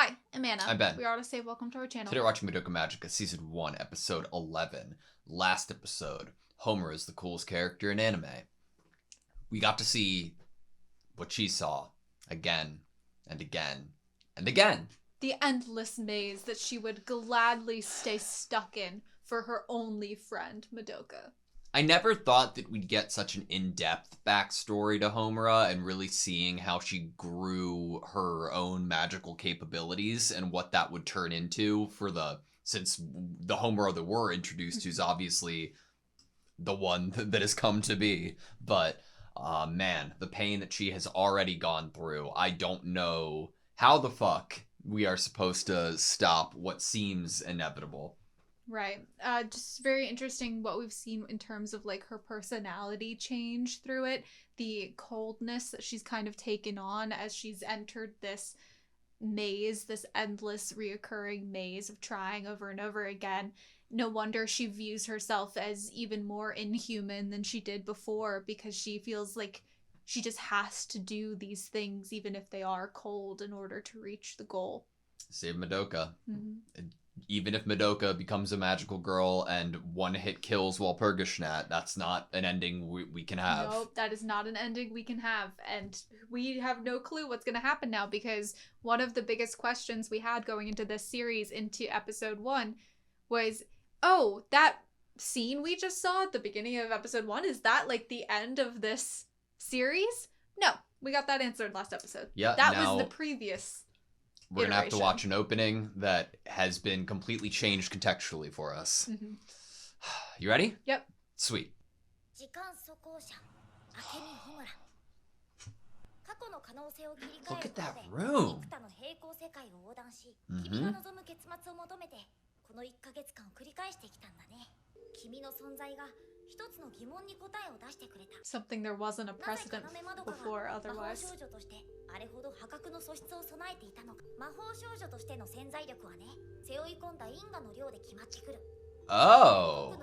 Hi, I'm Anna. I'm Ben. We are AutoSave. Welcome to our channel. Today we're watching Madoka Magica Season 1, Episode 11. Last episode, Homer is the coolest character in anime. We got to see what she saw again and again and again. The endless maze that she would gladly stay stuck in for her only friend, Madoka. I never thought that we'd get such an in-depth backstory to Homura and really seeing how she grew her own magical capabilities and what that would turn into since the Homura that we're introduced to is obviously the one that has come to be. But, man, the pain that she has already gone through, I don't know how the fuck we are supposed to stop what seems inevitable. Right. Just very interesting what we've seen in terms of like her personality change through it. The coldness that she's kind of taken on as she's entered this maze, this endless reoccurring maze of trying over and over again. No wonder she views herself as even more inhuman than she did before, because she feels like she just has to do these things even if they are cold in order to reach the goal. Save Madoka. Mm-hmm. Even if Madoka becomes a magical girl and one-hit kills Walpurgisnacht, that's not an ending we can have. Nope, that is not an ending we can have. And we have no clue what's going to happen now, because one of the biggest questions we had going into this series, into episode 1, was, oh, that scene we just saw at the beginning of episode 1, is that like the end of this series? No, we got that answered last episode. Yeah, that was the previous we're going to have to watch an opening that has been completely changed contextually for us. Mm-hmm. You ready? Yep. Sweet. Look at that room. Mm-hmm. Something there wasn't a precedent before otherwise. Oh.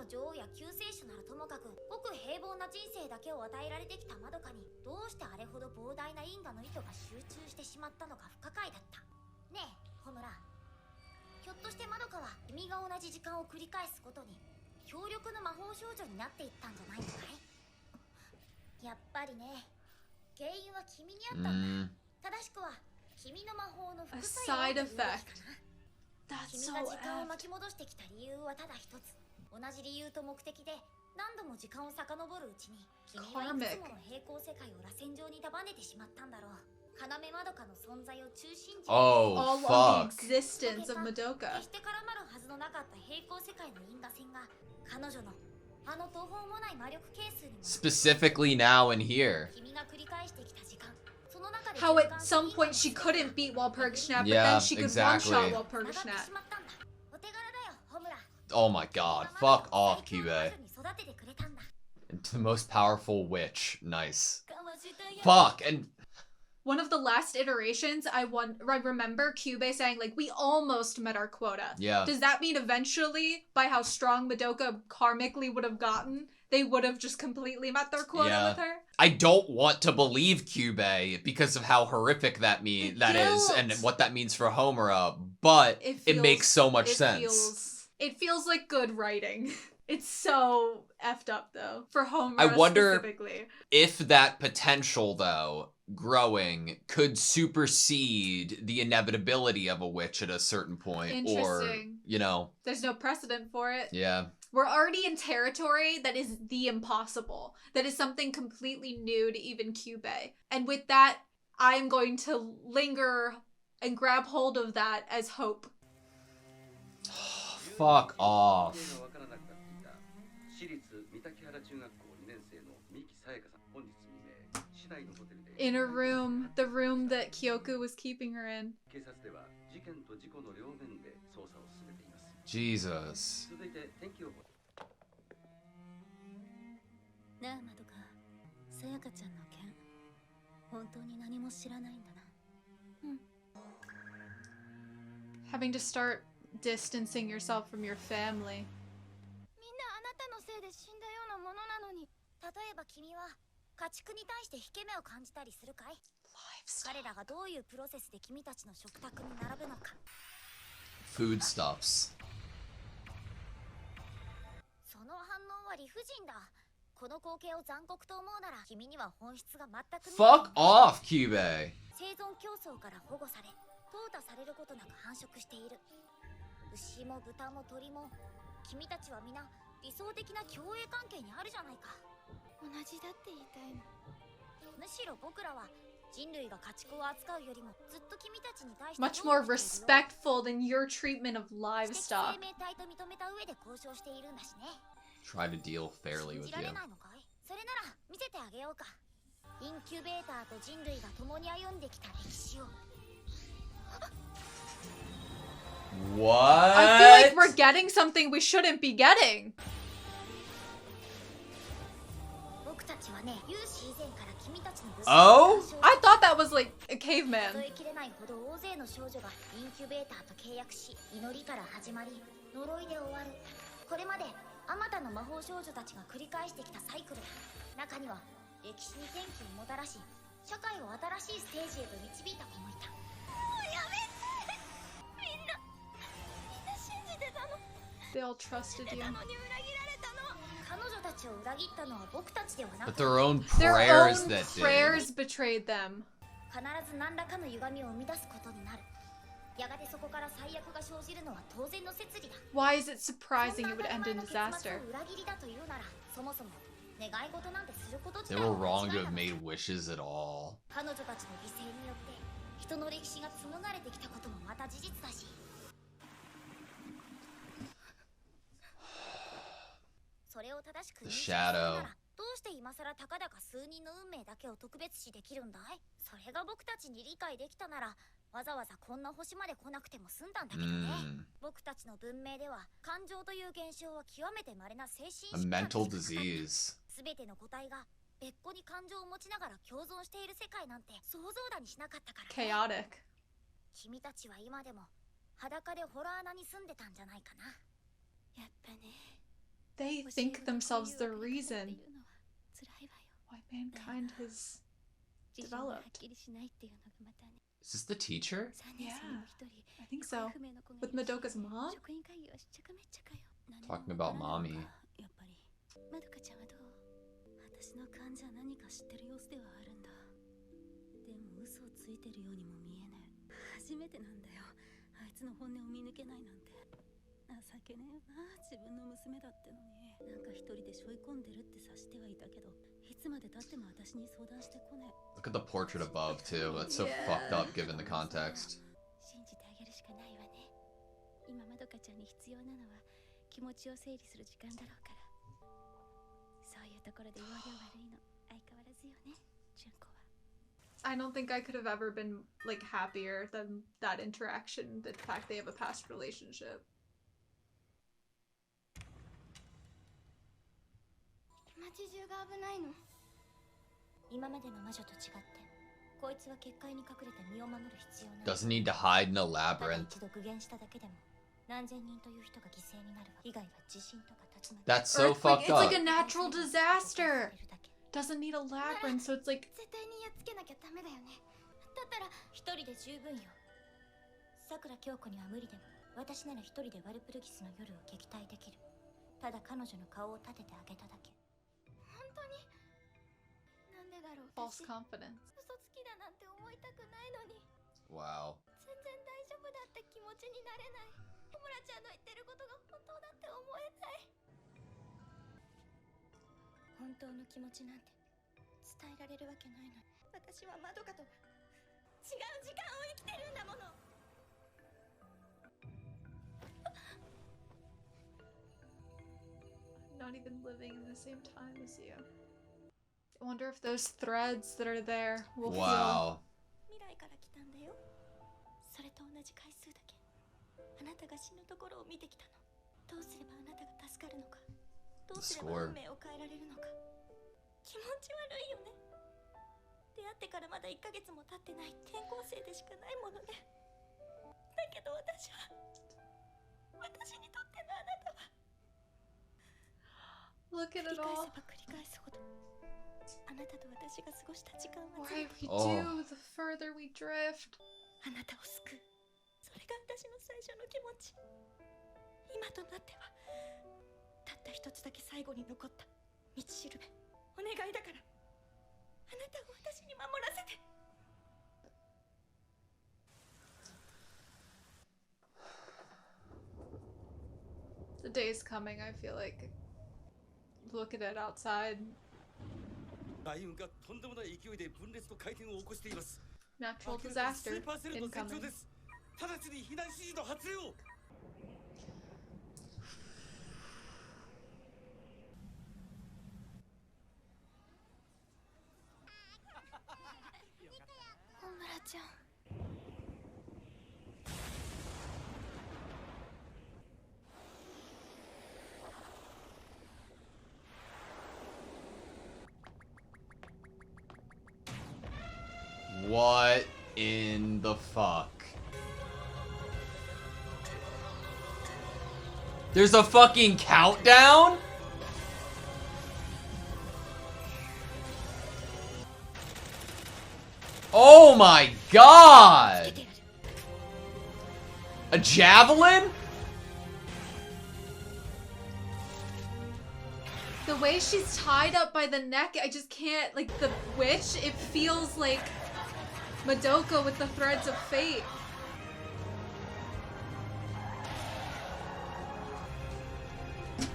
A side effect. That's so apt. Karmic. Oh, all fuck. of the existence of Madoka. Specifically now and here. How at some point she couldn't beat Walpurgisnacht, but then she could one-shot Walpurgisnacht. Oh my god. Fuck off, Kyubey. The most powerful witch. Nice. Fuck. And one of the last iterations, I remember Kyubey saying, like, we almost met our quota. Yeah. Does that mean eventually, by how strong Madoka karmically would have gotten, they would have just completely met their quota with her? I don't want to believe Kyubey because of how horrific that is and what that means for Homura, but it makes so much sense. It feels like good writing. It's so effed up, though, for Homura I wonder specifically. If that potential, though, growing, could supersede the inevitability of a witch at a certain point. Interesting. Or, you know. There's no precedent for it. Yeah. We're already in territory that is the impossible. That is something completely new to even Kyubey. And with that, I'm going to linger and grab hold of that as hope. Fuck off. In a room, the room that Kyoku was keeping her in. Jesus. Having to start distancing yourself from your family. foodstuffs. Fuck off, Cube. 生存競争から保護され、淘汰されることなく繁殖している。牛も豚も鳥も、君たちは皆理想的な共栄関係にあるじゃないか。同じだって言いたいの。むしろ僕らは人類が家畜を扱うよりもずっと君たちに対して Much more respectful than your treatment of livestock. 生命体と認めた上で交渉しているんだしね。Try to deal fairly with 信じられ you. ないのかい？それなら見せてあげようか。インキュベーターと人類が共に歩んできた歴史を。What? I feel like we're getting something we shouldn't be getting. 僕たちはね、有史以前から君たちの Oh? I thought that was like a caveman. 数えきれないほど大勢の少女がインキュベーターと契約し、祈りから始まり、呪いで終わる。これまであまたの魔法少女たちが繰り返してきたサイクルだ。中には歴史に転機をもたらし、社会を新しいステージへと導いた子もいた。やめて！みんな信じてたの。 They all trusted you. なのに裏切られたの。彼女たちを裏切ったのは僕たちではなく、 But their own Their prayers own that did. prayers betrayed them. 必ず何らかの歪みを生み出すことになる。やがてそこから最悪が生じるのは当然の摂理だ。 Why is it surprising it would end in disaster? 裏切りだというなら、そもそも願い事なんてすること自 They 体 were は wrong 間違 to いだ have made wishes at all. 彼女たちの犠牲によって人の歴史が紡がれてきたこともまた事実だし、それを正しく認識するなら、どうして今さらたかだか数人の運命だけを特別視できるんだい？それが僕たちに理解できたなら、わざわざこんな星まで来なくても済んだんだけどね。僕たちの文明では感情という現象は極めて稀な精神 A 疾患 mental としてかかっている。 disease. すべての個体が別個に感情を持ちながら共存している世界なんて想像だにしなかったからね。 Chaotic. 君たちは今でも裸でホラー穴に住んでたんじゃないかな。やっぱね。 They think themselves the reason why mankind has developed. Is this the teacher? Yeah, I think so. With Madoka's mom? Talking about mommy. まどかちゃんはどう？私の患者は何か知ってる様子ではあるんだ。でも嘘をついてるようにも見えない。初めてなんだよ。あいつの本音を見抜けないなんて。情けねえよな、自分の娘だってのに。なんか一人で背負い込んでるって察してはいたけど、いつまで経っても私に相談してこねえ。 Look at the portrait above too. That's so fucked up given the context. 信じてあげるしかないわね。今まどかちゃんに必要なのは気持ちを整理する時間だろうから。そういうところで要領悪いの相変わらずよね、純子は。 I don't think I could have ever been like happier than that interaction. The fact they have a past relationship. 街中が危ないの。今までの魔女と違って、こいつは結界に隠れて身を守る必要ない。 Doesn't need to hide in a ただ labyrinth. 一度具現しただけでも何千人という人が犠牲になるわ。以外は地震とか竜巻。 That's so Earthquake, fucked it's like up. a natural disaster. Doesn't need a labyrinth, so it's like 絶対にやっつけなきゃダメだよね。だったら一人で十分よ。さくら京子には無理でも、私なら一人でワルプルギスの夜を撃退できる。ただ彼女の顔を立ててあげただけ。本当に？なんでだろう。 false confidence. 嘘つきだなんて思いたくないのに。 Wow. 全然大丈夫だって気持ちになれない。小村ちゃんの言ってることが本当だって思えない。本当の気持ちなんて伝えられるわけないの。私はまどかと違う時間を生きてるんだもの。 Not even living in the same time as you. I wonder if those threads that are there will Wow. 未来から来たんだよ。それと同じ回数だけ。あなたが死ぬところを見てきたの。どうすればあなたが助かるのか。どうすれば運命を変えられるのか。気持ち悪いよね。出会ってからまだ1ヶ月も経ってない転校生でしかないものね。だけど私にとってのあなたは Look at 繰り it 返 all. せば繰り返すほどあなたと私が過ごした時間は Why 全部 we Oh. do, the further we drift. あなたを救う。それが私の最初の気持ち。今となってはたった一つだけ最後に残った道しるべ。お願いだからあなたを私に守らせて。 The day's coming, I feel like. Look at it outside. Natural disaster incoming. What in the fuck? There's a fucking countdown? Oh my god! A javelin? The way she's tied up by the neck, I just can't, like, the witch, it feels like Madoka with the threads of fate.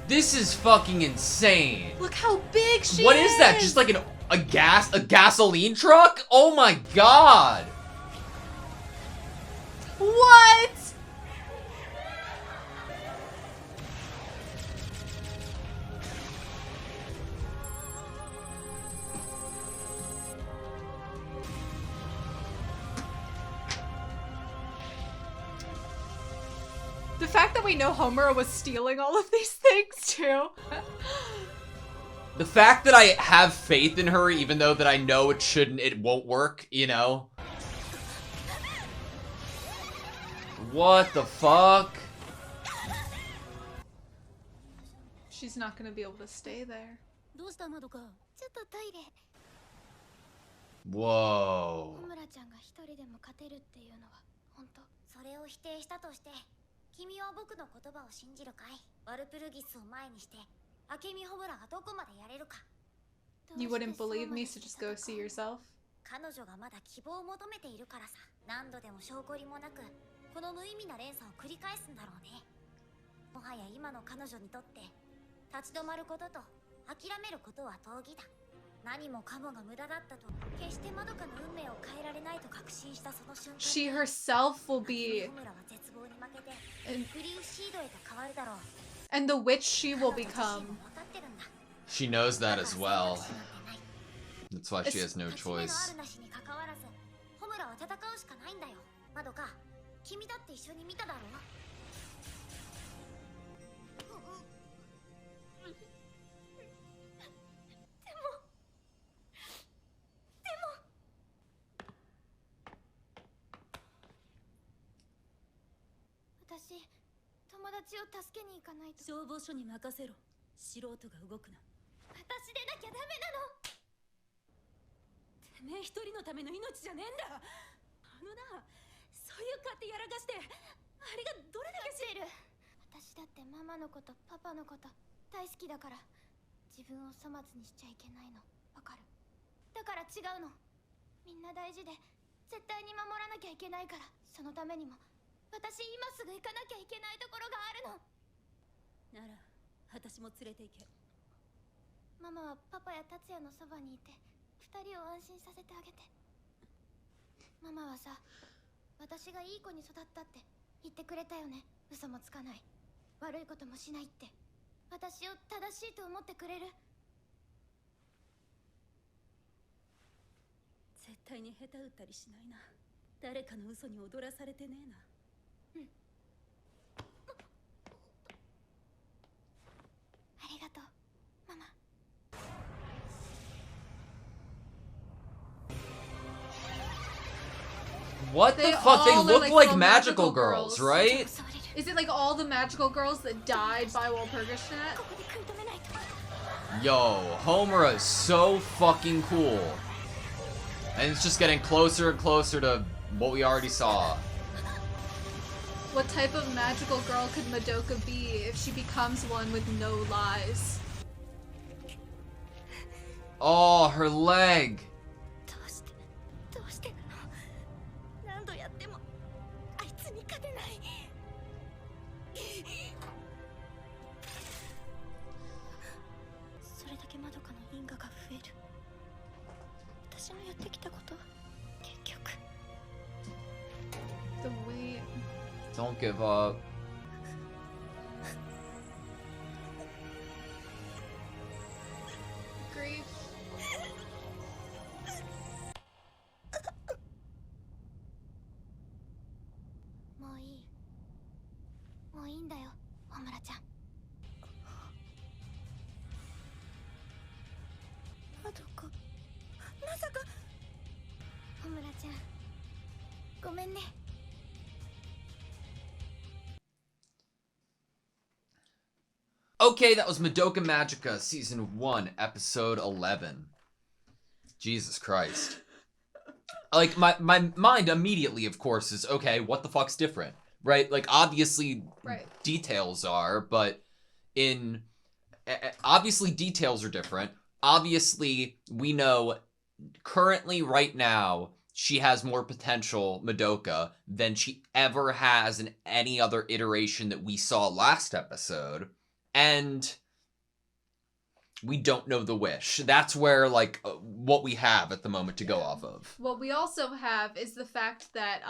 This is fucking insane. Look how big she is! What is that? Just like a gasoline truck? Oh my god! What? The fact that we know Homura was stealing all of these things too. The fact that I have faith in her, even though that I know it won't work, you know? What the fuck? She's not gonna be able to stay there. どうしたマドカ？ちょっとトイレ。 Whoa. ホムラちゃんが一人でも勝てるっていうのは本当。それを否定したとして、君は僕の言葉を信じるかい？ワルプルギスを前にして、アケミホムラがどこまでやれるか。 You wouldn't believe me, so just go see yourself. 彼女がまだ希望を求めているからさ。何度でも証拠りもなく、この無意味な連鎖を繰り返すんだろうね。もはや今の彼女にとって立ち止まることと諦めることは逃避だ。何もかもが無駄だったと決してマドカの運命を変えられないと確信したその瞬間、 She herself will be, ホムラは絶望に負けて and, フリーシードへと変わるだろう。 and the witch she will become. She knows that as well. That's why she has no 立ち目のあ choice. るなしに関わらず、ホムラは戦うしかないんだよ。マドカ、君だって一緒に見ただろう。 私、友達を助けに行かないと。消防署に任せろ。素人が動くな。私でなきゃダメなの。てめえ一人のための命じゃねえんだ。そういう勝手やらかして、あれがどれだけしている。私だってママのこと、パパのこと大好きだから、自分を粗末にしちゃいけないの。わかる？だから違うの。みんな大事で、絶対に守らなきゃいけないから、そのためにも。 私今すぐ行かなきゃいけないところがあるの。なら私も連れて行け。ママはパパや達也のそばにいて2人を安心させてあげて。ママはさ、私がいい子に育ったって言ってくれたよね。嘘もつかない、悪いこともしないって。私を正しいと思ってくれる？絶対に下手打ったりしないな。誰かの嘘に踊らされてねえな。 ありがとう、ママ。 What the They fuck? They all are look like like little magical magical girls, girls. right? Is it like all the magical girls that died by Walpurgisnacht? Yo, Homura is so fucking cool. And it's just getting closer and closer to what we already saw. What type of magical girl could Madoka be if she becomes one with no lies? Oh, her leg. どうしてなの？何度やってもあいつに勝てない。それだけまどかの因果が増える。私のやってきたことは結局。The way... Don't give up. Grief. もういい。もういいんだよ、ホムラちゃん。まどか、まさか。ホムラちゃん、ごめんね。Okay, that was Madoka Magica, Season 1, Episode 11. Jesus Christ. Like, my mind immediately, of course, is, okay, what the fuck's different? Right? Like, obviously, Right. details are, but obviously details are different. Obviously, we know currently, right now, she has more potential, Madoka, than she ever has in any other iteration that we saw last episode. And we don't know the wish. That's where, like, what we have at the moment to go off of. What we also have is the fact that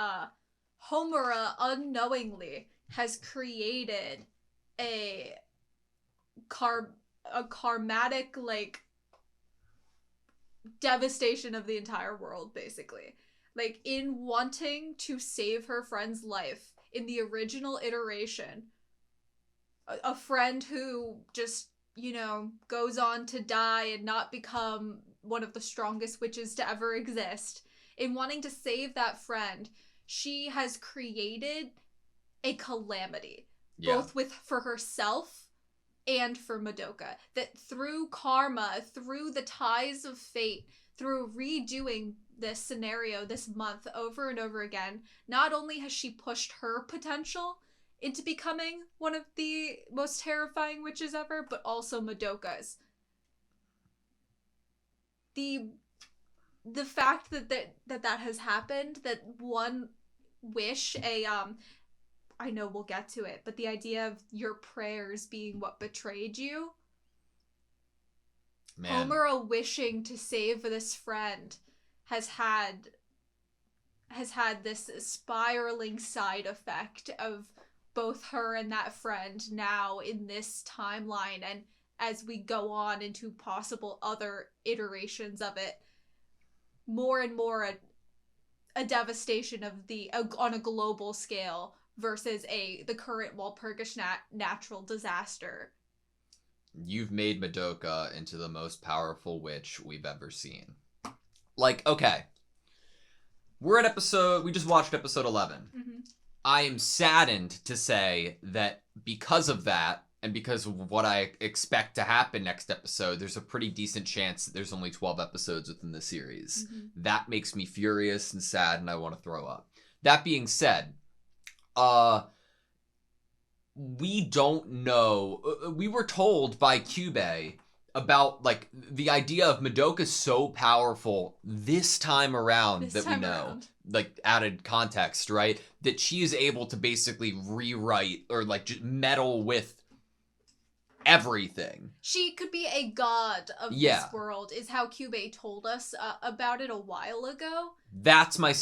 Homura unknowingly has created a karmatic, like, devastation of the entire world, basically. Like, in wanting to save her friend's life in the original iteration, a friend who just, you know, goes on to die and not become one of the strongest witches to ever exist. In wanting to save that friend, she has created a calamity, both for herself and for Madoka. That through karma, through the ties of fate, through redoing this scenario this month over and over again, not only has she pushed her potential into becoming one of the most terrifying witches ever, but also Madoka's. The fact that has happened, that one wish, I know we'll get to it, but the idea of your prayers being what betrayed you. Man. Homura wishing to save this friend has had this spiraling side effect of both her and that friend now in this timeline, and as we go on into possible other iterations of it, more and more a devastation of on a global scale versus the current Walpurgis natural disaster. You've made Madoka into the most powerful witch we've ever seen. Like, okay. We just watched episode 11. Mm-hmm. I am saddened to say that because of that, and because of what I expect to happen next episode, there's a pretty decent chance that there's only 12 episodes within the series. Mm-hmm. That makes me furious and sad, and I want to throw up. That being said, we don't know. We were told by Kyubey about, like, the idea of Madoka's so powerful this time around we know. Like, added context, right? That she is able to basically rewrite or, like, just meddle with everything. She could be a god of this world, is how Kyubey told us about it a while ago. That's my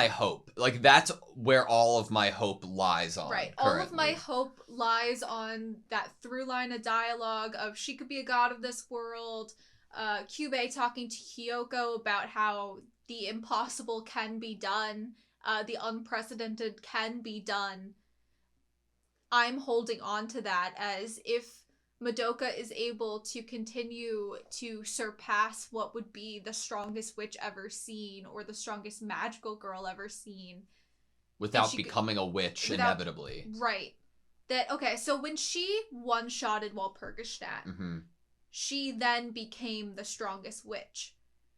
hope. Like, that's where all of my hope lies on. Right. Currently. All of my hope lies on that through line of dialogue of she could be a god of this world. Kyubey talking to Hiyoko about how the impossible can be done. The unprecedented can be done. I'm holding on to that as if Madoka is able to continue to surpass what would be the strongest witch ever seen or the strongest magical girl ever seen. Without becoming a witch, inevitably. Right. So when she one-shotted Walpurgis, she then became the strongest witch.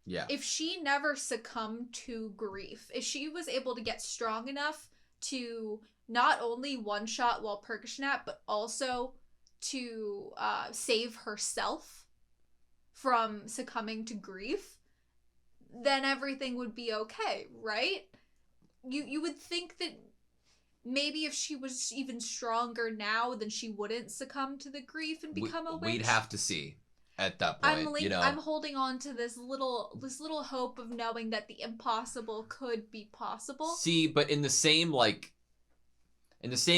Yeah. If she never succumbed to grief, if she was able to get strong enough to not only one-shot Walpurgisnacht, but also to save herself from succumbing to grief, then everything would be okay, right? You would think that maybe if she was even stronger now, then she wouldn't succumb to the grief and become a witch. We'd have to see at that point, you know. I'm holding on to this little hope of knowing that the impossible could be possible. See, but in the same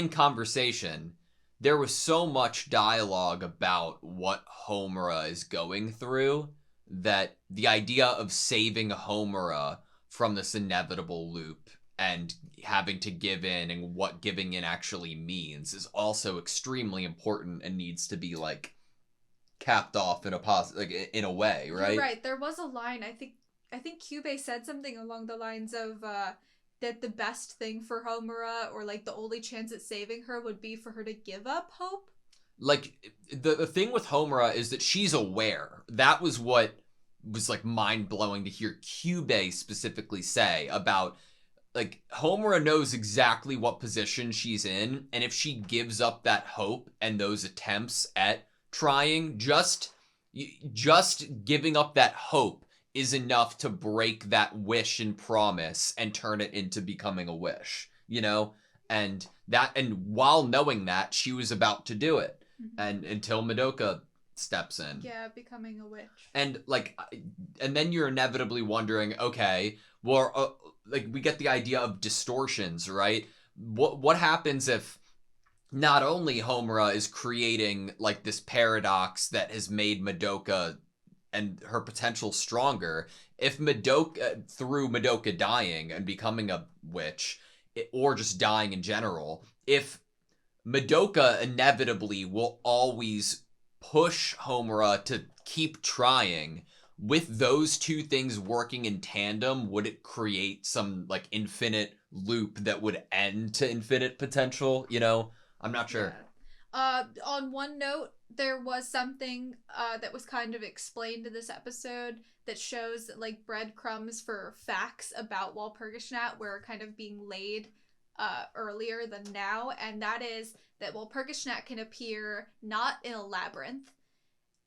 conversation, there was so much dialogue about what Homura is going through that the idea of saving Homura from this inevitable loop and having to give in and what giving in actually means is also extremely important and needs to be like capped off in in a way, right? You're right. There was a line, I think Kyubey said something along the lines of that the best thing for Homura, or like the only chance at saving her, would be for her to give up hope. Like the thing with Homura is that she's aware. That was what was like mind-blowing to hear Kyubey specifically say about, like, Homura knows exactly what position she's in, and if she gives up that hope and those attempts at trying, just giving up that hope is enough to break that wish and promise and turn it into becoming a wish, you know? And while knowing that, she was about to do it. Mm-hmm. And until Madoka steps in. Yeah, becoming a witch. And then you're inevitably wondering, okay, well, we get the idea of distortions, right? What happens if not only Homura is creating like this paradox that has made Madoka and her potential stronger, if Madoka, through Madoka dying and becoming a witch, or just dying in general, if Madoka inevitably will always push Homura to keep trying, with those two things working in tandem, would it create some like infinite loop that would end to infinite potential? You know, I'm not sure. Yeah. On one note, there was something that was kind of explained in this episode that shows that like breadcrumbs for facts about Walpurgisnacht were kind of being laid earlier than now, and that is that Walpurgisnacht can appear not in a labyrinth.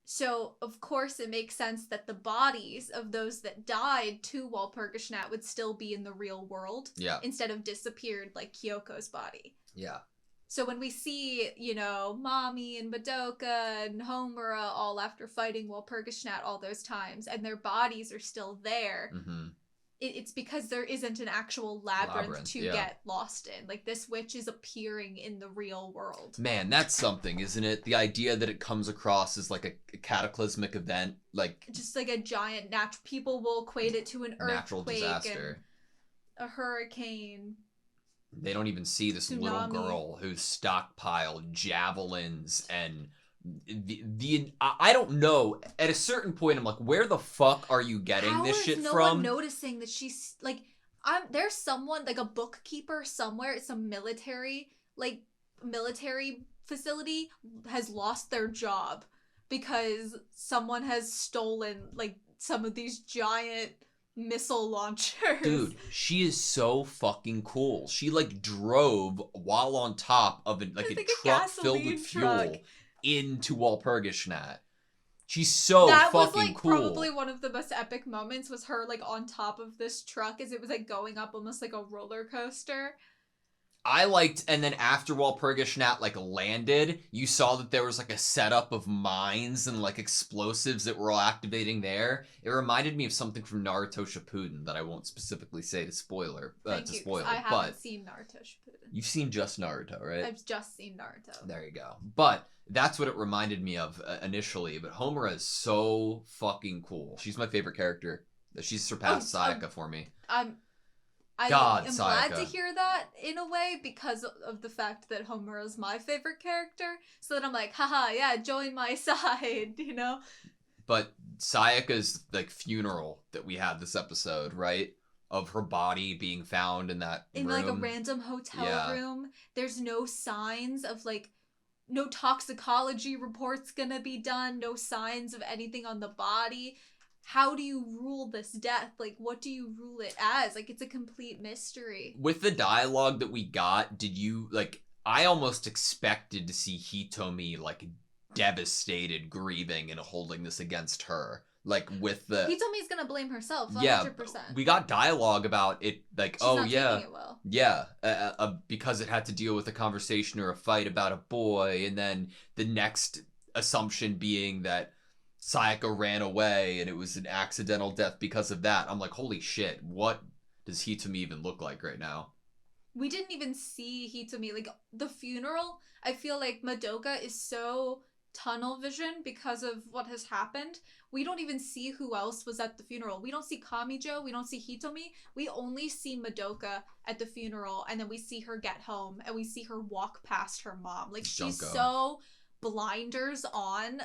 So, of course, it makes sense that the bodies of those that died to Walpurgisnacht would still be in the real world. Yeah. Instead of disappeared like Kyoko's body. Yeah. So when we see, you know, Mami and Madoka and Homura all after fighting Walpurgisnacht all those times, and their bodies are still there, mm-hmm. It's because there isn't an actual labyrinth to get lost in. Like, this witch is appearing in the real world. Man, that's something, isn't it? The idea that it comes across as like a cataclysmic event, like just like a giant natural. People will equate it to an earthquake, natural disaster, and a hurricane. They don't even see this tsunami. Little girl who's stockpiled javelins and I don't know. At a certain point, I'm like, where the fuck are you getting this shit from? How is no one noticing that she's like, there's someone like a bookkeeper somewhere at some military facility has lost their job because someone has stolen like some of these giant missile launchers. Dude, she is so fucking cool. She like drove while on top of a truck filled with fuel into Walpurgisnacht. She's so fucking cool. That was like probably one of the most epic moments, was her like on top of this truck as it was like going up almost like a roller coaster. I liked, and then after Walpurgisnacht like landed, you saw that there was like a setup of mines and like explosives that were all activating there. It reminded me of something from Naruto Shippuden that I won't specifically say to spoil. I haven't seen Naruto Shippuden. You've seen just Naruto, right? I've just seen Naruto. There you go. But that's what it reminded me of initially. But Homura is so fucking cool. She's my favorite character. She's surpassed Sayaka for me. I'm glad to hear that in a way, because of the fact that Homura is my favorite character. So that I'm like, haha, yeah, join my side, you know? But Sayaka's like funeral that we had this episode, right? Of her body being found in that room. Like a random hotel room. There's no signs of like, no toxicology reports gonna be done, no signs of anything on the body. how do you rule this death? Like, what do you rule it as? Like, it's a complete mystery. With the dialogue that we got, did you, like, I almost expected to see Hitomi, like, devastated, grieving, and holding this against her. Like, with the... Hitomi's gonna blame herself, 100%. Yeah, we got dialogue about it, like, She's not taking it well. Yeah, because it had to deal with a conversation or a fight about a boy, and then the next assumption being that Sayaka ran away and it was an accidental death because of that. I'm like, holy shit, what does Hitomi even look like right now? We didn't even see Hitomi. Like, the funeral, I feel like Madoka is so tunnel vision because of what has happened. We don't even see who else was at the funeral. We don't see Kamijo, we don't see Hitomi. We only see Madoka at the funeral, and then we see her get home, and we see her walk past her mom. Like, she's so blinders on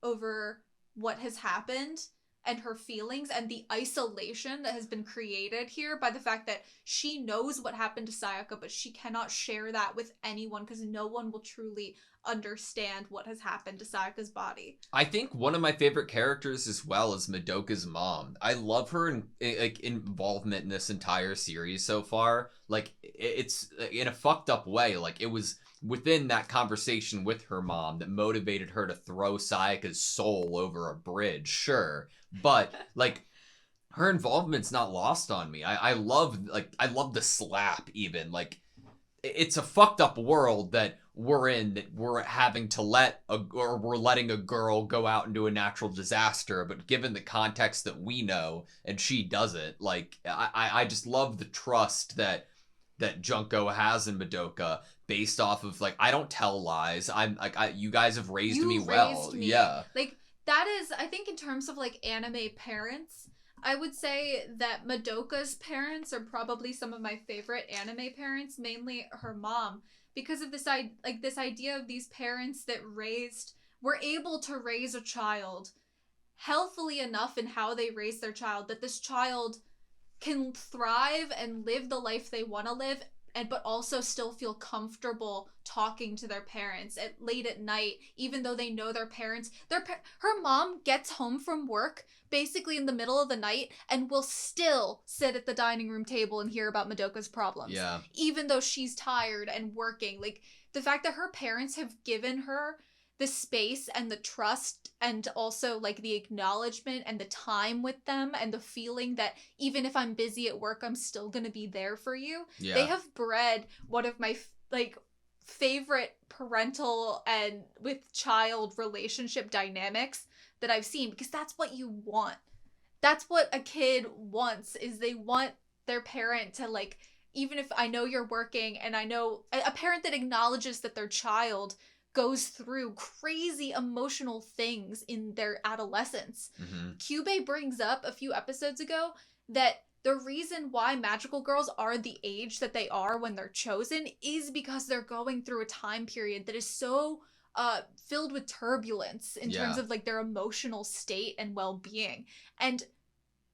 over what has happened and her feelings and the isolation that has been created here by the fact that she knows what happened to Sayaka, but she cannot share that with anyone because no one will truly understand what has happened to Sayaka's body. I think one of my favorite characters as well is Madoka's mom. I love her involvement in this entire series so far. Like, it's in a fucked up way. Like, it was within that conversation with her mom that motivated her to throw Sayaka's soul over a bridge, sure. But, like, her involvement's not lost on me. I love the slap even. Like, it's a fucked up world that we're in, that we're having to we're letting a girl go out into a natural disaster, but given the context that we know, and she doesn't, like, I just love the trust that Junko has in Madoka based off of, like, I don't tell lies. I'm like, you guys have raised me well. Yeah. Like, that is, I think in terms of, like, anime parents, I would say that Madoka's parents are probably some of my favorite anime parents, mainly her mom, because of this idea of these parents that were able to raise a child healthily enough in how they raise their child that this child can thrive and live the life they want to live, but also still feel comfortable talking to their parents late at night, even though they know their parents. Her mom gets home from work basically in the middle of the night and will still sit at the dining room table and hear about Madoka's problems. Yeah. Even though she's tired and working. Like, the fact that her parents have given her the space and the trust and also, like, the acknowledgement and the time with them and the feeling that even if I'm busy at work, I'm still gonna be there for you. Yeah. They have bred one of my, favorite parental and with child relationship dynamics that I've seen, because that's what you want. That's what a kid wants, is they want their parent to, like, even if I know you're working, and I know a parent that acknowledges that their child goes through crazy emotional things in their adolescence. Mm-hmm. Kyubey brings up a few episodes ago that the reason why magical girls are the age that they are when they're chosen is because they're going through a time period that is so filled with turbulence in terms of, like, their emotional state and well-being. And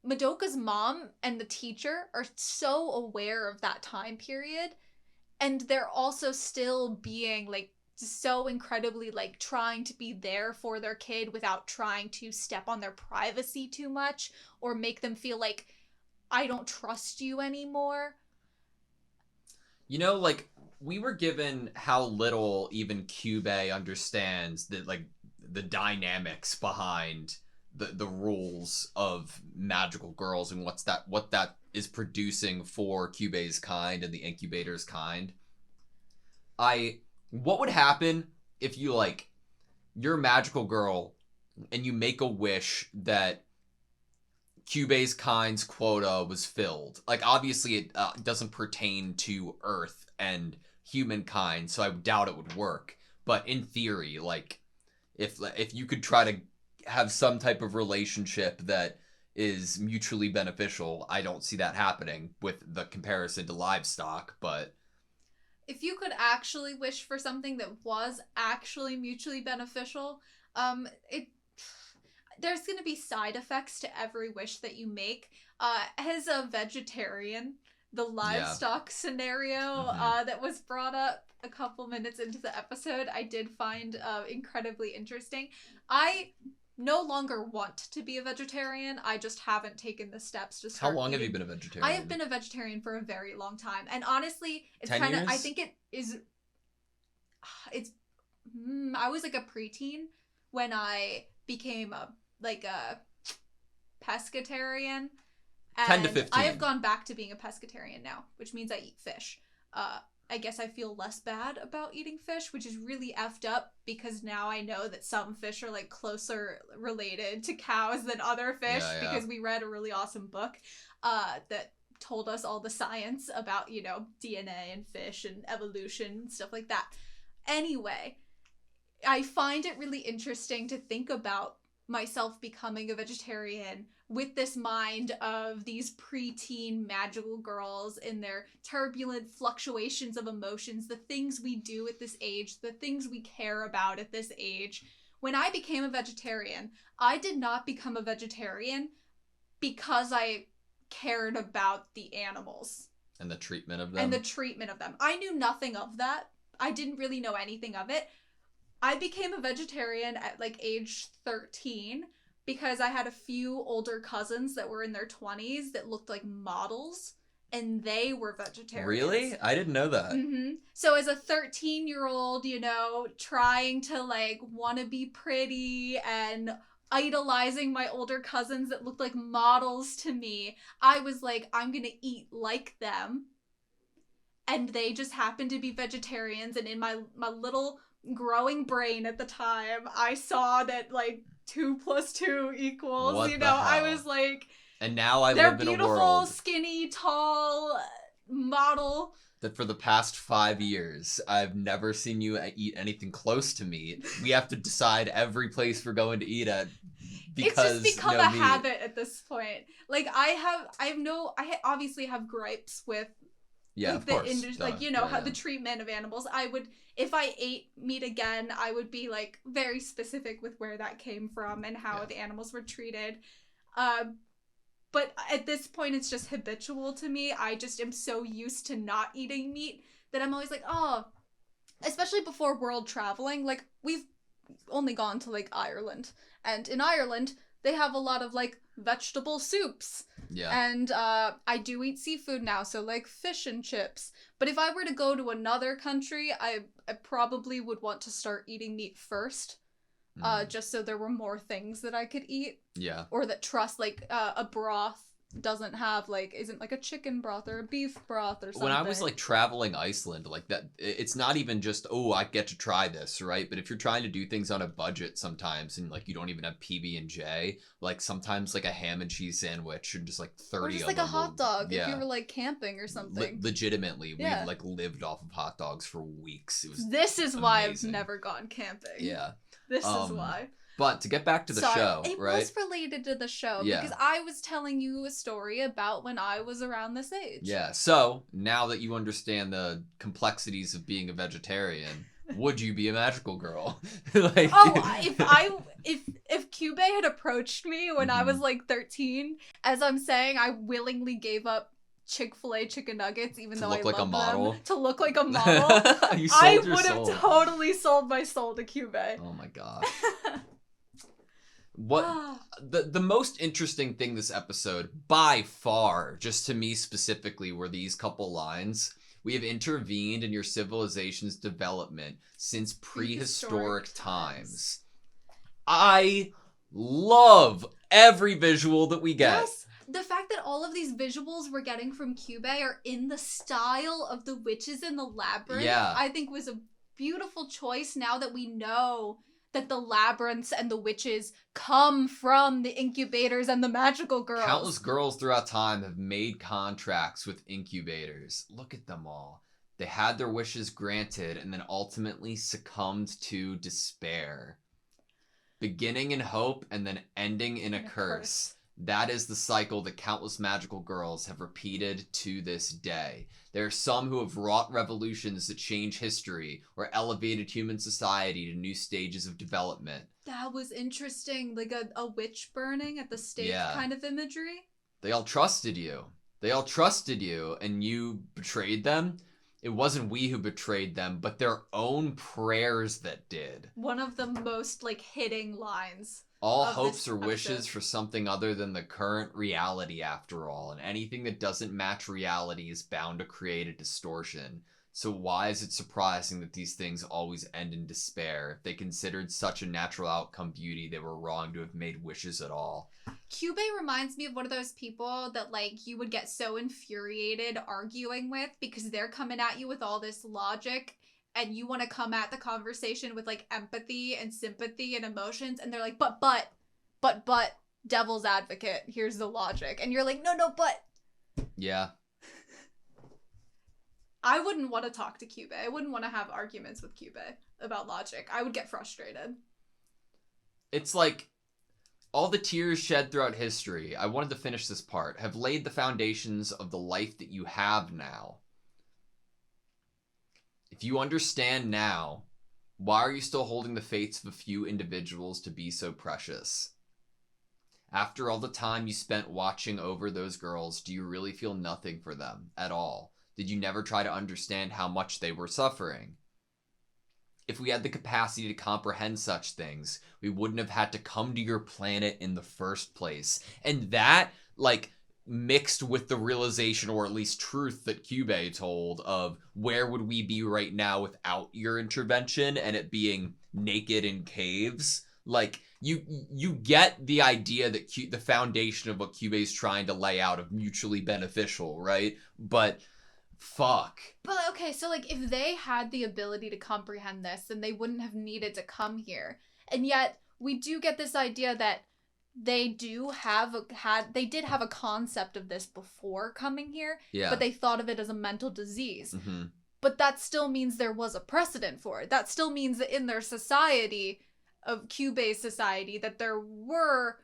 Madoka's mom and the teacher are so aware of that time period, and they're also still being, like, so incredibly, like, trying to be there for their kid without trying to step on their privacy too much or make them feel like, I don't trust you anymore. You know, like, we were given how little even Kyubey understands that, like, the dynamics behind the rules of magical girls and what that is producing for Kyubey's kind and the incubator's kind. What would happen if you, like, you're a magical girl and you make a wish that Kyubey's kind's quota was filled? Like, obviously it doesn't pertain to Earth and humankind, so I doubt it would work. But in theory, like, if you could try to have some type of relationship that is mutually beneficial, I don't see that happening with the comparison to livestock, but... If you could actually wish for something that was actually mutually beneficial, there's going to be side effects to every wish that you make. As a vegetarian, the livestock scenario that was brought up a couple minutes into the episode, I did find incredibly interesting. I no longer want to be a vegetarian. I just haven't taken the steps to How start long have you eating. been a vegetarian? I have been a vegetarian for a very long time. And honestly, it's 10 kind of, I years? think it is, I was like a preteen when I became a pescatarian. 10 to And 15. I have gone back to being a pescatarian now, which means I eat fish. I guess I feel less bad about eating fish, which is really effed up because now I know that some fish are like closer related to cows than other fish because we read a really awesome book that told us all the science about, you know, DNA and fish and evolution and stuff like that. Anyway, I find it really interesting to think about myself becoming a vegetarian with this mind of these preteen magical girls in their turbulent fluctuations of emotions, the things we do at this age, the things we care about at this age. When I became a vegetarian, I did not become a vegetarian because I cared about the animals. And the treatment of them. I knew nothing of that. I didn't really know anything of it. I became a vegetarian at like age 13 because I had a few older cousins that were in their 20s that looked like models, and they were vegetarians. Really? I didn't know that. Mm-hmm. So as a 13-year-old, you know, trying to like want to be pretty and idolizing my older cousins that looked like models to me, I was like, I'm gonna eat like them. And they just happened to be vegetarians, and in my little growing brain at the time, I saw that like 2 + 2 equals, What you the know, hell? I was like, and now I they're live in a beautiful, world skinny, tall, model. that for the past 5 years, I've never seen you eat anything close to meat. We have to decide every place we're going to eat at because it's just become no a meat. habit at this point. Like I obviously have gripes with Yeah, like of the course. like, you know, how the treatment of animals. I would, if I ate meat again, I would be like very specific with where that came from and how the animals were treated. But at this point, it's just habitual to me. I just am so used to not eating meat that I'm always like, oh, especially before world traveling. Like, we've only gone to like Ireland, and in Ireland they have a lot of like vegetable soups. Yeah. And I do eat seafood now, so like fish and chips. But if I were to go to another country, I probably would want to start eating meat first. Just so there were more things that I could eat. Yeah. Or that like a broth doesn't have like, isn't like a chicken broth or a beef broth or something. When I was like traveling Iceland, like that, it's not even just, oh, I get to try this, right? But if you're trying to do things on a budget sometimes and like you don't even have PB&J, like sometimes like a ham and cheese sandwich and just like 30 or just of like them a hot dog if you were yeah. like camping or something. Legitimately, Yeah. we like lived off of hot dogs for weeks. It was This is why I've amazing. never gone camping. Yeah. This is why. But to get back to the show, it right? was related to the show Yeah. because I was telling you a story about when I was around this age. Yeah. So now that you understand complexities of being a vegetarian, would you be a magical girl? Like, if Cube had approached me when I was like 13, as I'm saying, I willingly gave up Chick-fil-A chicken nuggets, even though I look like a loved model? them, to look like a model. You sold I your would have soul. totally sold my soul to Cube. Oh my gosh. What the most interesting thing this episode, by far, just to me specifically, were these couple lines. We have intervened in your civilization's development since prehistoric times. I love every visual that we get. Yes, the fact that all of these visuals we're getting from Cube are in the style of the witches in the labyrinth, I think was a beautiful choice now that we know that the labyrinths and the witches come from the incubators and the magical girls. Countless girls throughout time have made contracts with incubators. Look at them all. They had their wishes granted and then ultimately succumbed to despair. Beginning in hope and then ending in a curse. That is the cycle that countless magical girls have repeated to this day. There are some who have wrought revolutions that change history or elevated human society to new stages of development. That was interesting, like a witch burning at the stake kind of imagery. They all trusted you. They all trusted you, and you betrayed them. It wasn't we who betrayed them, but their own prayers that did. One of the most like hitting lines All of hopes this or wishes episode. for something other than the current reality, after all, and anything that doesn't match reality is bound to create a distortion. So why is it surprising that these things always end in despair? If they considered such a natural outcome beauty, they were wrong to have made wishes at all. Kyubey reminds me of one of those people that, like, you would get so infuriated arguing with because they're coming at you with all this logic and you want to come at the conversation with, like, empathy and sympathy and emotions, and they're like, but, devil's advocate, here's the logic. And you're like, no, but. Yeah. I wouldn't want to talk to Kyubey. I wouldn't want to have arguments with Kyubey about logic. I would get frustrated. It's like, all the tears shed throughout history, I wanted to finish this part, have laid the foundations of the life that you have now. If you understand now, why are you still holding the fates of a few individuals to be so precious? After all the time you spent watching over those girls, do you really feel nothing for them at all? Did you never try to understand how much they were suffering? If we had the capacity to comprehend such things, we wouldn't have had to come to your planet in the first place. And that, like, mixed with the realization, or at least truth, that Kyubey told of where would we be right now without your intervention, and it being naked in caves. Like, you get the idea that the foundation of what Kyubey's trying to lay out of mutually beneficial, right? But fuck. But okay, so like if they had the ability to comprehend this, then they wouldn't have needed to come here. And yet we do get this idea that they did have a concept of this before coming here, Yeah. but they thought of it as a mental disease. Mm-hmm. But that still means there was a precedent for it. That still means that in their society, of Kyubey's society, that there were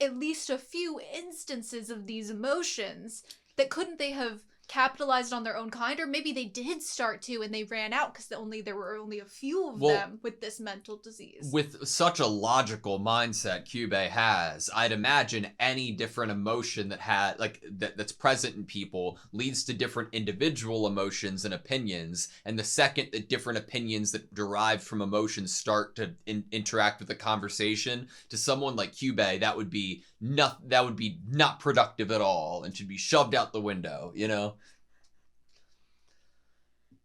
at least a few instances of these emotions that couldn't they have capitalized on their own kind, or maybe they did start to and they ran out because there were only a few of them with this mental disease. With such a logical mindset Kyubey has, I'd imagine any different emotion that's present in people leads to different individual emotions and opinions, and the second that different opinions that derive from emotions start to interact with the conversation, to someone like Kyubey, that would be not productive at all and should be shoved out the window, you know?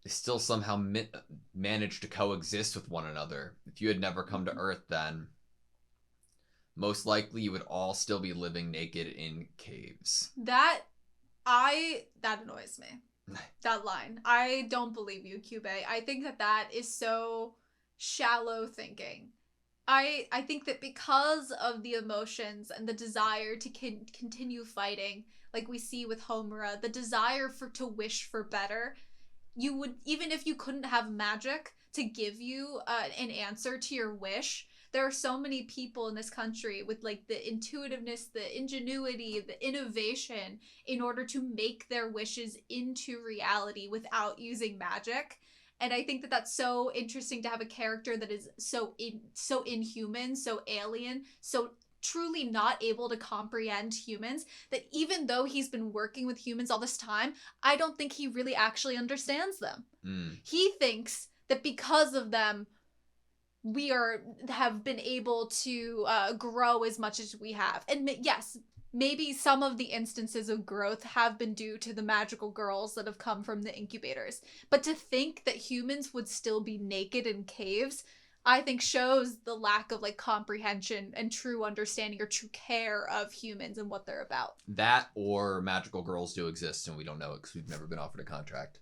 They still somehow manage to coexist with one another. If you had never come to Earth, then most likely you would all still be living naked in caves. That annoys me. That line. I don't believe you, Kyubey. I think that is so shallow thinking. I think that because of the emotions and the desire to continue fighting, like we see with Homura, the desire to wish for better, you would, even if you couldn't have magic to give you an answer to your wish, there are so many people in this country with like the intuitiveness, the ingenuity, the innovation in order to make their wishes into reality without using magic. And I think that that's so interesting to have a character that is so inhuman, so alien, so truly not able to comprehend humans, that even though he's been working with humans all this time, I don't think he really actually understands them. He thinks that because of them, we have been able to grow as much as we have. And yes, maybe some of the instances of growth have been due to the magical girls that have come from the incubators. But to think that humans would still be naked in caves, I think shows the lack of like comprehension and true understanding or true care of humans and what they're about. That, or magical girls do exist and we don't know it because we've never been offered a contract.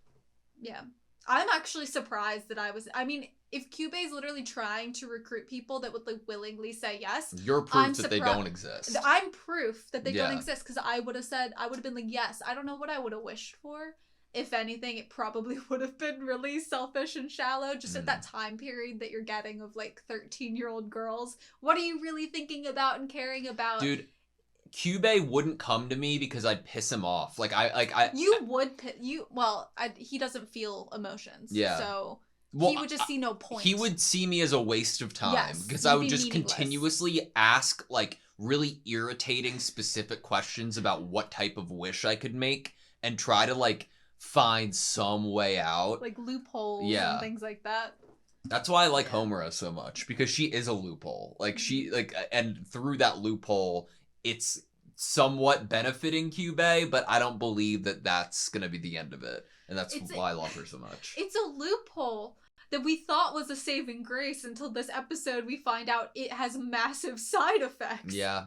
Yeah. I'm actually surprised that if Kyubey's literally trying to recruit people that would like willingly say yes, you're proof that they don't exist. I'm proof that they don't exist, because I would have been like, yes. I don't know what I would have wished for. If anything, it probably would have been really selfish and shallow, just at that time period that you're getting of like 13-year-old girls. What are you really thinking about and caring about? Dude, Kyubey wouldn't come to me because I'd piss him off. He doesn't feel emotions. Yeah. So well, he would just see no point. He would see me as a waste of time because I would just continuously ask like really irritating specific questions about what type of wish I could make and try to like find some way out. Like loopholes and things like that. That's why I like Yeah. Homura so much, because she is a loophole. Like she and through that loophole, it's somewhat benefiting Kyubey, but I don't believe that that's gonna be the end of it, and that's why I love her so much. It's a loophole that we thought was a saving grace until this episode. We find out it has massive side effects. Yeah,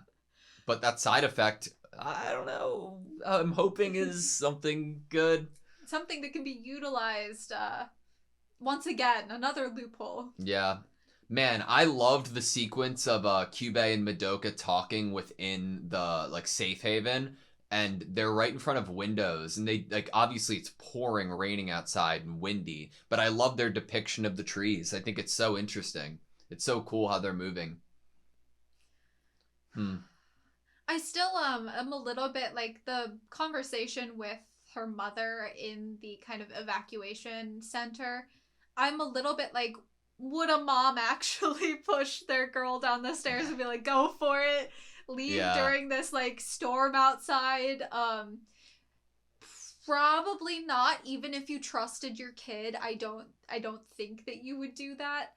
but that side effect, I don't know. I'm hoping is something good. Something that can be utilized. Once again, another loophole. Yeah. Man, I loved the sequence of Kyubey and Madoka talking within the like safe haven, and they're right in front of windows, and they like obviously it's pouring, raining outside and windy, but I love their depiction of the trees. I think it's so interesting. It's so cool how they're moving. I still am a little bit like the conversation with her mother in the kind of evacuation center. I'm a little bit like, would a mom actually push their girl down the stairs and be like, go for it, leave during this like storm outside? Probably not. Even if you trusted your kid, I don't think that you would do that.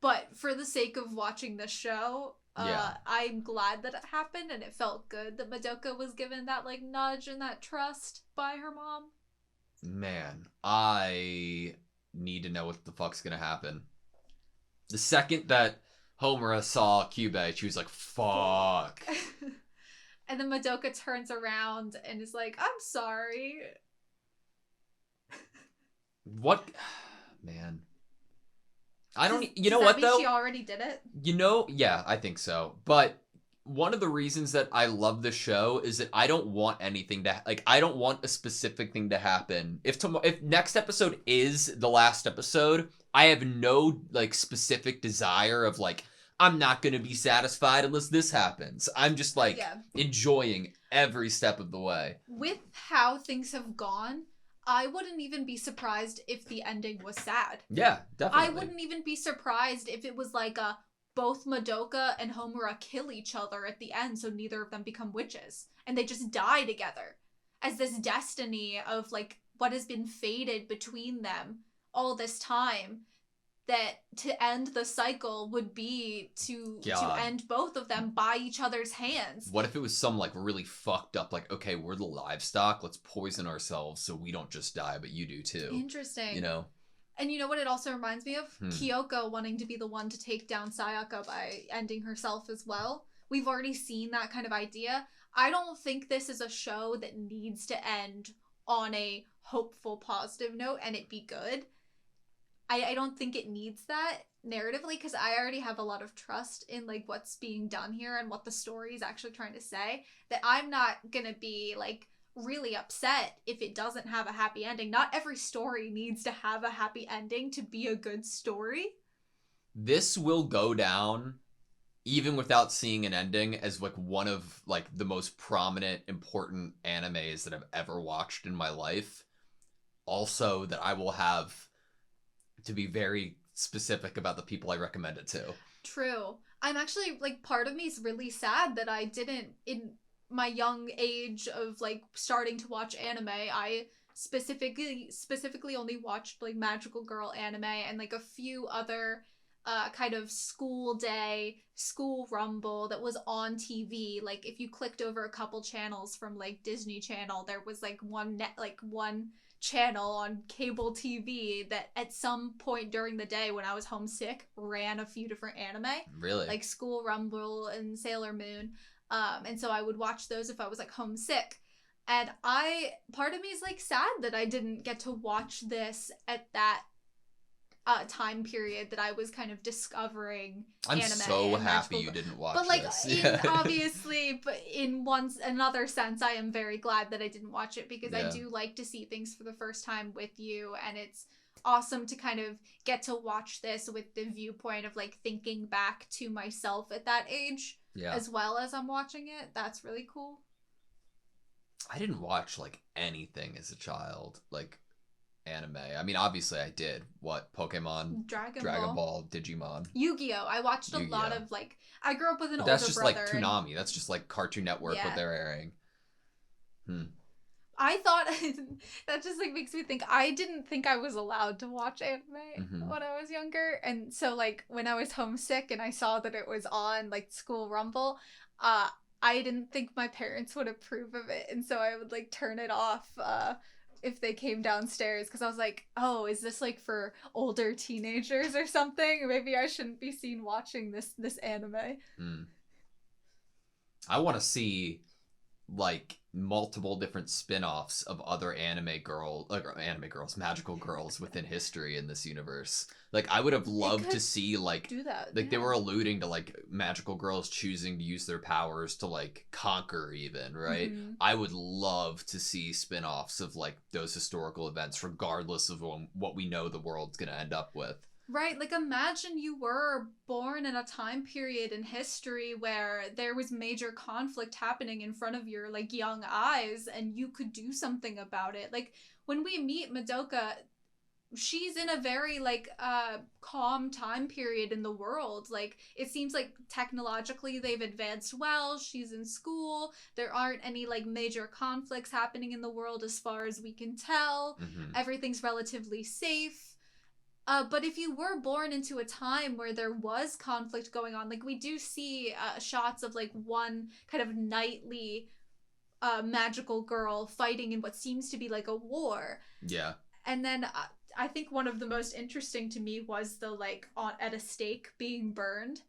But for the sake of watching the show, I'm glad that it happened, and it felt good that Madoka was given that like nudge and that trust by her mom. Man, I need to know what the fuck's gonna happen. The second that Homura saw Kyubey, she was like, fuck. And then Madoka turns around and is like, I'm sorry. What? Man. I don't... You know Does what, that mean though? She already did it? You know, yeah, I think so. But one of the reasons that I love the show is that I don't want anything to... Like, I don't want a specific thing to happen. If next episode is the last episode, I have no, like, specific desire of, like, I'm not going to be satisfied unless this happens. I'm just, like, enjoying every step of the way. With how things have gone, I wouldn't even be surprised if the ending was sad. Yeah, definitely. I wouldn't even be surprised if it was like both Madoka and Homura kill each other at the end, so neither of them become witches. And they just die together. As this destiny of like what has been fated between them all this time, that to end the cycle would be to end both of them by each other's hands. What if it was some like really fucked up, like, okay, we're the livestock, let's poison ourselves so we don't just die, but you do too. Interesting. You know? And you know what it also reminds me of? Kyoko wanting to be the one to take down Sayaka by ending herself as well. We've already seen that kind of idea. I don't think this is a show that needs to end on a hopeful, positive note and it be good. I don't think it needs that narratively, because I already have a lot of trust in like what's being done here and what the story is actually trying to say, that I'm not gonna be like really upset if it doesn't have a happy ending. Not every story needs to have a happy ending to be a good story. This will go down, even without seeing an ending, as like one of like the most prominent, important animes that I've ever watched in my life. Also, that I will have to be very specific about the people I recommend it to. True. I'm actually, like, part of me is really sad that I didn't, in my young age of, like, starting to watch anime, I specifically only watched, like, Magical Girl anime and, like, a few other kind of school rumble that was on TV. Like, if you clicked over a couple channels from, like, Disney Channel, there was, like, one channel on cable TV that at some point during the day when I was homesick ran a few different anime. Really? Like School Rumble and Sailor Moon. And so I would watch those if I was like homesick. And part of me is like sad that I didn't get to watch this at that time period that I was kind of discovering I'm anime. so happy you didn't watch but like this. obviously, but in another sense, I am very glad that I didn't watch it, because I do like to see things for the first time with you, and it's awesome to kind of get to watch this with the viewpoint of like thinking back to myself at that age, as well as I'm watching it. That's really cool. I didn't watch like anything as a child, like anime. I mean, obviously I did. What? Pokemon, Dragon Ball, Digimon, Yu-Gi-Oh. I watched a lot of like. I grew up with an older brother. That's just like Toonami. That's just like Cartoon Network what they're airing. I thought that just like makes me think I didn't think I was allowed to watch anime when I was younger, and so like when I was homesick and I saw that it was on like School Rumble, uh I didn't think my parents would approve of it, and so I would like turn it off if they came downstairs, because I was like, oh, is this like for older teenagers or something? Maybe I shouldn't be seen watching this anime. I want to see like multiple different spin-offs of other magical girls within history in this universe. Like I would have loved to see like Do that. like they were alluding to like magical girls choosing to use their powers to like conquer even, right? I would love to see spin-offs of like those historical events regardless of what we know the world's going to end up with. Right, like imagine you were born in a time period in history where there was major conflict happening in front of your like young eyes, and you could do something about it. Like when we meet Madoka, she's in a very like calm time period in the world. Like it seems like technologically they've advanced well. She's in school. There aren't any like major conflicts happening in the world as far as we can tell. Everything's relatively safe. But if you were born into a time where there was conflict going on, like we do see shots of like one kind of knightly magical girl fighting in what seems to be like a war. Yeah. And then I think one of the most interesting to me was the like at a stake being burned.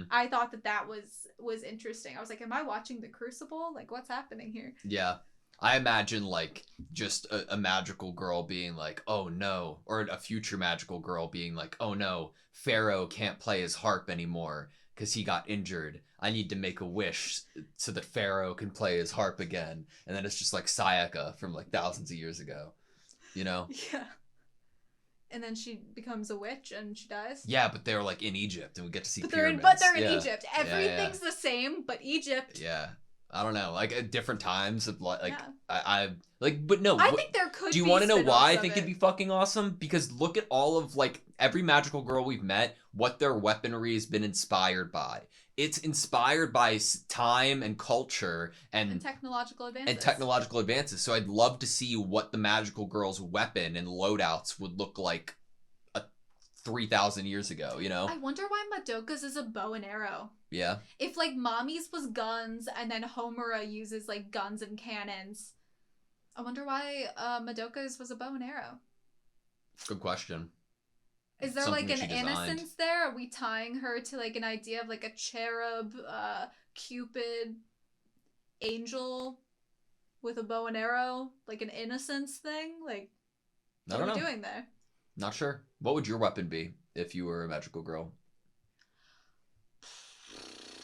I thought that was interesting. I was like, am I watching the Crucible? Like, what's happening here? Yeah. I imagine like just a magical girl being like, oh no, or a future magical girl being like, oh no, Pharaoh can't play his harp anymore because he got injured. I need to make a wish so that Pharaoh can play his harp again. And then it's just like Sayaka from like thousands of years ago, you know? Yeah. And then she becomes a witch and she dies. Yeah, but they're like in Egypt and we get to see pyramids. They're in Egypt. Everything's the same, but Egypt. Yeah. I don't know, like at different times of like I like, but no. I think there could. Do you want to know why I think it'd be fucking awesome? Because look at all of like every magical girl we've met, what their weaponry has been inspired by. It's inspired by time and culture and technological advances. So I'd love to see what the magical girl's weapon and loadouts would look like 3,000 years ago, you know? I wonder why Madoka's is a bow and arrow. Yeah. If like Mommy's was guns and then Homura uses like guns and cannons, I wonder why Madoka's was a bow and arrow. Good question. Is there like an innocence there? Are we tying her to like an idea of like a cherub, Cupid, angel with a bow and arrow? Like an innocence thing? Like, what are we doing there? Not sure. What would your weapon be if you were a magical girl?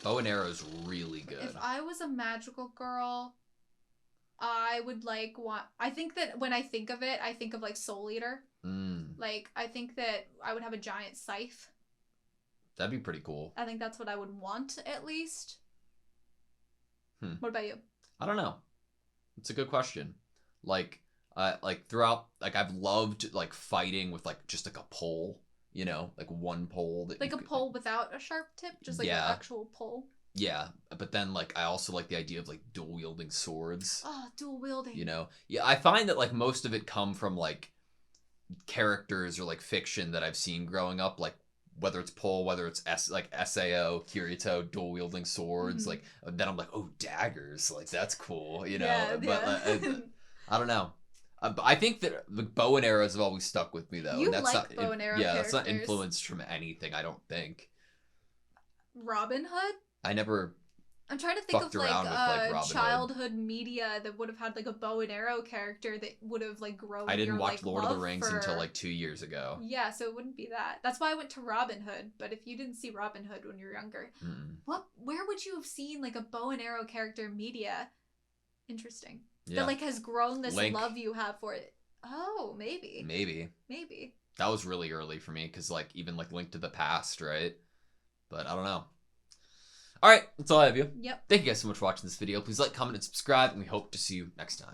Bow and arrow is really good. If I was a magical girl, I would like want. I think that when I think of it, I think of like Soul Eater. Like I think that I would have a giant scythe. That'd be pretty cool. I think that's what I would want at least. What about you? I don't know. It's a good question. Like throughout, like I've loved like fighting with like just like a pole, you know, like one pole that like a pole without a sharp tip, just like an actual pole. Yeah, but then like I also like the idea of like dual wielding swords. Oh, dual wielding. You know, yeah, I find that like most of it come from like characters or like fiction that I've seen growing up, like whether it's pole, whether it's like Sao, Kirito, dual wielding swords. Like then I'm like, oh, daggers, like that's cool, you know. Yeah, but I don't know. I think that the bow and arrows have always stuck with me, though. You that's like not, bow and arrow yeah, characters. that's not influenced from anything, I don't think. Robin Hood? I never I'm trying to think of like Robin childhood media that would have had like a bow and arrow character that would have like grown. I didn't your, watch like, Lord of the Rings for... until like 2 years ago. Yeah, so it wouldn't be that. That's why I went to Robin Hood. But if you didn't see Robin Hood when you were younger, where would you have seen like a bow and arrow character media? Interesting. Yeah. That like has grown this Link. Love you have for it. Oh, maybe. Maybe. That was really early for me because like even like Link to the Past, right? But I don't know. All right, that's all I have you. Yep. Thank you guys so much for watching this video. Please like, comment, and subscribe, and we hope to see you next time.